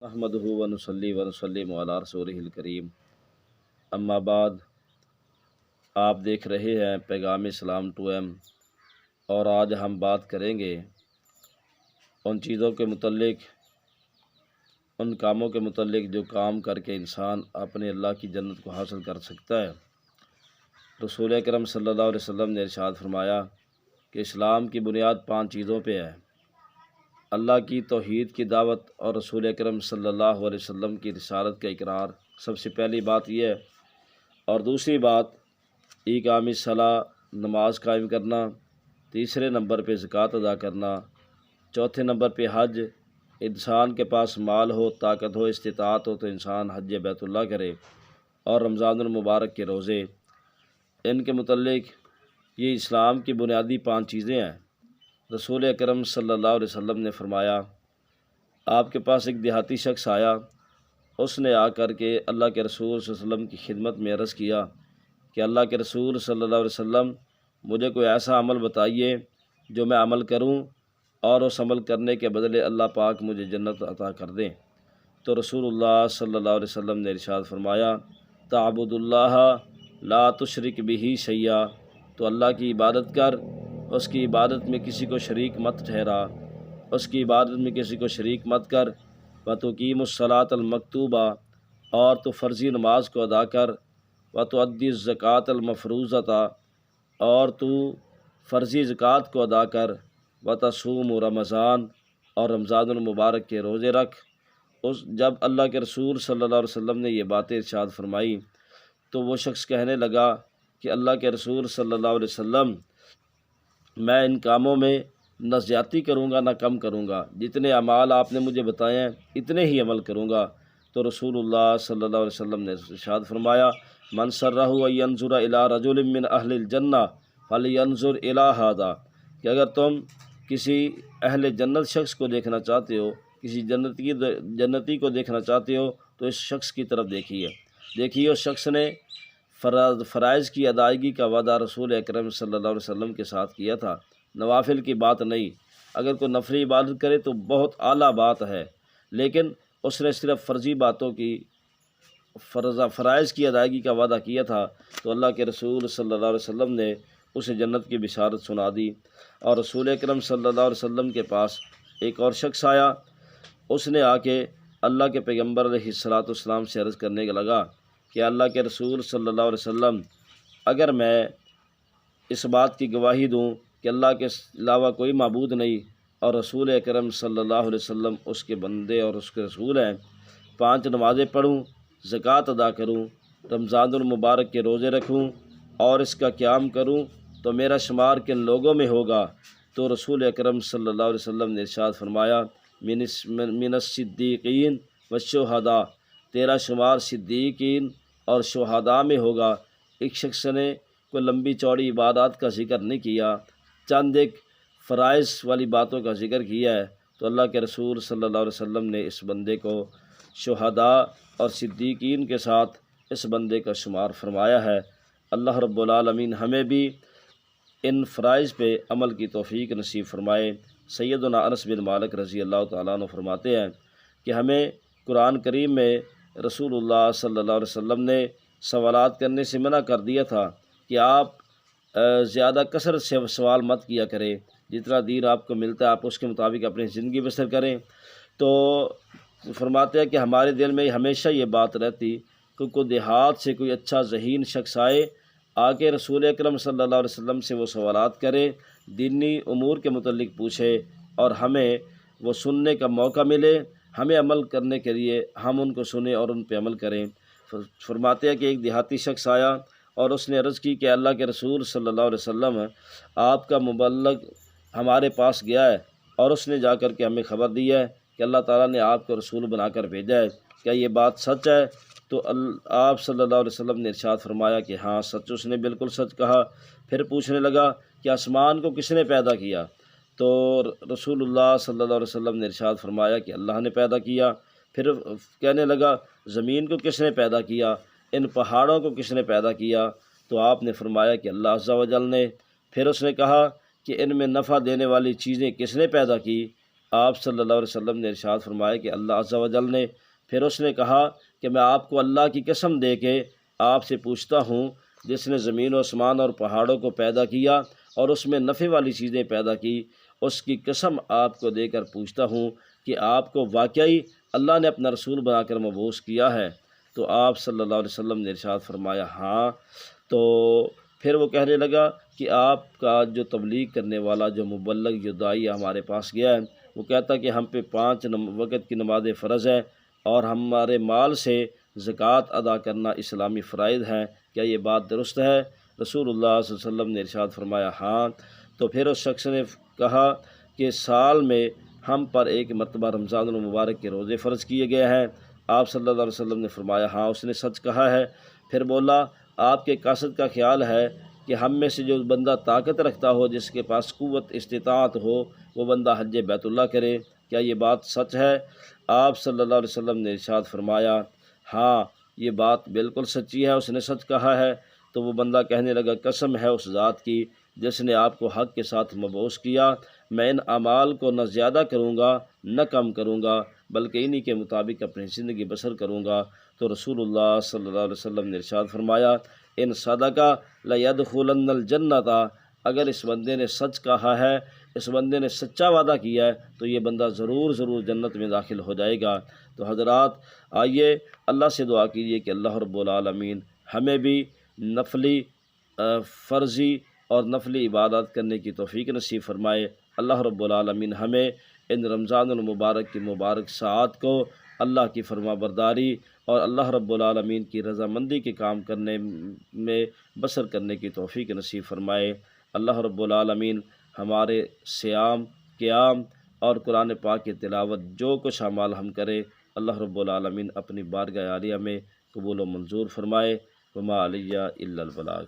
نحمدہ ونصلی ونسلم علی رسولہ الکریم، اما بعد۔ آپ دیکھ رہے ہیں پیغام اسلام 2M، اور آج ہم بات کریں گے ان چیزوں کے متعلق، ان کاموں کے متعلق جو کام کر کے انسان اپنے اللہ کی جنت کو حاصل کر سکتا ہے۔ رسول اکرم صلی اللہ علیہ وسلم نے ارشاد فرمایا کہ اسلام کی بنیاد 5 چیزوں پہ ہے: اللہ کی توحید کی دعوت اور رسول اکرم صلی اللہ علیہ وسلم کی رسالت کا اقرار، سب سے پہلی بات یہ ہے۔ اور دوسری بات اقام الصلاۃ، نماز قائم کرنا، تیسرے نمبر پہ زکوٰۃ ادا کرنا، چوتھے نمبر پہ حج۔ انسان کے پاس مال ہو، طاقت ہو، استطاعت ہو تو انسان حج بیت اللہ کرے، اور رمضان المبارک کے روزے۔ ان کے متعلق یہ اسلام کی بنیادی 5 چیزیں ہیں۔ رسول اکرم صلی اللہ علیہ وسلم نے فرمایا، آپ کے پاس ایک دیہاتی شخص آیا، اس نے آ کر کے اللہ کے رسول صلی اللہ علیہ وسلم کی خدمت میں عرض کیا کہ اللہ کے رسول صلی اللہ علیہ وسلم، مجھے کوئی ایسا عمل بتائیے جو میں عمل کروں اور اس عمل کرنے کے بدلے اللہ پاک مجھے جنت عطا کر دیں۔ تو رسول اللہ صلی اللہ علیہ وسلم نے ارشاد فرمایا، تعبد اللہ لا تشرک بہ شیئا، تو اللہ کی عبادت کر، اس کی عبادت میں کسی کو شریک مت ٹھہرا، اس کی عبادت میں کسی کو شریک مت کر، وتقیم الصلاۃ المکتوبہ، اور تو فرضی نماز کو ادا کر، وتؤدی الزکوٰۃ المفروضۃ، اور تو فرضی زکوٰۃ کو ادا کر، وتصوم رمضان، اور رمضان المبارک کے روزے رکھ۔ جب اللہ کے رسول صلی اللہ علیہ وسلم نے یہ باتیں ارشاد فرمائی تو وہ شخص کہنے لگا کہ اللہ کے رسول صلی اللہ علیہ وسلم، میں ان کاموں میں نہ زیادتی کروں گا نہ کم کروں گا، جتنے اعمال آپ نے مجھے بتائے ہیں اتنے ہی عمل کروں گا۔ تو رسول اللہ صلی اللہ علیہ وسلم نے ارشاد فرمایا، من سرہ ان ینظر الی رجل من اہل الجنہ فلینظر الی ھذا، کہ اگر تم کسی اہل جنت شخص کو دیکھنا چاہتے ہو، کسی جنتی کو دیکھنا چاہتے ہو تو اس شخص کی طرف دیکھیے اس شخص نے فرائض کی ادائیگی کا وعدہ رسول اکرم صلی اللہ علیہ وسلم کے ساتھ کیا تھا، نوافل کی بات نہیں۔ اگر کوئی نفلی عبادت کرے تو بہت اعلیٰ بات ہے، لیکن اس نے صرف فرضی باتوں کی فرائض کی ادائیگی کا وعدہ کیا تھا، تو اللہ کے رسول صلی اللہ علیہ وسلم نے اسے جنت کی بشارت سنا دی۔ اور رسول اکرم صلی اللہ علیہ وسلم کے پاس ایک اور شخص آیا، اس نے آ کے اللہ کے پیغمبر علیہ الصلاۃ والسلام سے عرض کرنے لگا کہ اللہ کے رسول صلی اللہ علیہ وسلم، اگر میں اس بات کی گواہی دوں کہ اللہ کے علاوہ کوئی معبود نہیں اور رسول اکرم صلی اللہ علیہ وسلم اس کے بندے اور اس کے رسول ہیں، 5 نمازیں پڑھوں، زکوٰۃ ادا کروں، رمضان المبارک کے روزے رکھوں اور اس کا قیام کروں، تو میرا شمار کن لوگوں میں ہوگا؟ تو رسول اکرم صلی اللہ علیہ وسلم نے ارشاد فرمایا، من الصدیقین والشہداء، تیرا شمار صدیقین اور شہداء میں ہوگا۔ ایک شخص نے کوئی لمبی چوڑی عبادات کا ذکر نہیں کیا، چند ایک فرائض والی باتوں کا ذکر کیا ہے، تو اللہ کے رسول صلی اللہ علیہ وسلم نے اس بندے کو شہداء اور صدیقین کے ساتھ اس بندے کا شمار فرمایا ہے۔ اللہ رب العالمین ہمیں بھی ان فرائض پہ عمل کی توفیق نصیب فرمائے۔ سیدنا انس بن مالک رضی اللہ تعالیٰ عنہ فرماتے ہیں کہ ہمیں قرآن کریم میں رسول اللہ صلی اللہ علیہ وسلم نے سوالات کرنے سے منع کر دیا تھا کہ آپ زیادہ کثرت سے سوال مت کیا کریں، جتنا دین آپ کو ملتا ہے آپ اس کے مطابق اپنی زندگی بسر کریں۔ تو فرماتے ہیں کہ ہمارے دل میں ہمیشہ یہ بات رہتی کہ کوئی دیہات سے کوئی اچھا ذہین شخص آئے، آ کے رسول اکرم صلی اللہ علیہ وسلم سے وہ سوالات کرے، دینی امور کے متعلق پوچھے، اور ہمیں وہ سننے کا موقع ملے، ہمیں عمل کرنے کے لیے ہم ان کو سنیں اور ان پہ عمل کریں۔ فرماتے ہیں کہ ایک دیہاتی شخص آیا اور اس نے عرض کی کہ اللہ کے رسول صلی اللہ علیہ وسلم، آپ کا مبلغ ہمارے پاس گیا ہے اور اس نے جا کر کے ہمیں خبر دی ہے کہ اللہ تعالیٰ نے آپ کو رسول بنا کر بھیجا ہے، کیا یہ بات سچ ہے؟ تو آپ صلی اللہ علیہ وسلم نے ارشاد فرمایا کہ ہاں سچ، اس نے بالکل سچ کہا۔ پھر پوچھنے لگا کہ آسمان کو کس نے پیدا کیا؟ تو رسول اللہ صلی اللہ علیہ وسلم نے ارشاد فرمایا کہ اللہ نے پیدا کیا۔ پھر کہنے لگا زمین کو کس نے پیدا کیا؟ ان پہاڑوں کو کس نے پیدا کیا؟ تو آپ نے فرمایا کہ اللہ عز و جل نے۔ پھر اس نے کہا کہ ان میں نفع دینے والی چیزیں کس نے پیدا کی؟ آپ صلی اللہ علیہ وسلم نے ارشاد فرمایا کہ اللہ عز و جل نے پھر اس نے کہا کہ میں آپ کو اللہ کی قسم دے کے آپ سے پوچھتا ہوں جس نے زمین و آسمان اور پہاڑوں کو پیدا کیا اور اس میں نفع والی چیزیں پیدا کی، اس کی قسم آپ کو دے کر پوچھتا ہوں کہ آپ کو واقعی اللہ نے اپنا رسول بنا کر مبعوث کیا ہے؟ تو آپ صلی اللہ علیہ وسلم نے ارشاد فرمایا ہاں۔ تو پھر وہ کہنے لگا کہ آپ کا جو تبلیغ کرنے والا جو مبلغ جو داعیہ ہمارے پاس گیا ہے، وہ کہتا کہ ہم پہ 5 وقت کی نمازیں فرض ہے اور ہمارے مال سے زکوٰۃ ادا کرنا اسلامی فرائض ہیں، کیا یہ بات درست ہے؟ رسول اللہ صلی اللہ علیہ وسلم نے ارشاد فرمایا ہاں۔ تو پھر اس شخص نے کہا کہ سال میں ہم پر ایک مرتبہ رمضان المبارک کے روزے فرض کیے گئے ہیں۔ آپ صلی اللہ علیہ وسلم نے فرمایا ہاں، اس نے سچ کہا ہے۔ پھر بولا آپ کے قاصد کا خیال ہے کہ ہم میں سے جو بندہ طاقت رکھتا ہو، جس کے پاس قوت استطاعت ہو، وہ بندہ حج بیت اللہ کرے، کیا یہ بات سچ ہے؟ آپ صلی اللہ علیہ وسلم نے ارشاد فرمایا ہاں، یہ بات بالکل سچی ہے، اس نے سچ کہا ہے۔ تو وہ بندہ کہنے لگا قسم ہے اس ذات کی جس نے آپ کو حق کے ساتھ مبعوث کیا، میں ان اعمال کو نہ زیادہ کروں گا نہ کم کروں گا، بلکہ انہی کے مطابق اپنی زندگی بسر کروں گا۔ تو رسول اللہ صلی اللہ علیہ وسلم نے ارشاد فرمایا ان صدقہ لیدخلن الجنۃ، اگر اس بندے نے سچ کہا ہے، اس بندے نے سچا وعدہ کیا ہے، تو یہ بندہ ضرور جنت میں داخل ہو جائے گا۔ تو حضرات آئیے اللہ سے دعا کیجیے کہ اللہ رب العالمین ہمیں بھی نفلی فرضی اور نفلی عبادات کرنے کی توفیق نصیب فرمائے۔ اللہ رب العالمین ہمیں ان رمضان المبارک کی مبارک ساعات کو اللہ کی فرما برداری اور اللہ رب العالمین کی رضامندی کے کام کرنے میں بسر کرنے کی توفیق نصیب فرمائے۔ اللہ رب العالمین ہمارے صیام، قیام اور قرآن پاک کی تلاوت جو کچھ اعمال ہم کرے، اللہ رب العالمین اپنی بارگاہ عالیہ میں قبول و منظور فرمائے۔ وما علیہ الا البلاغ۔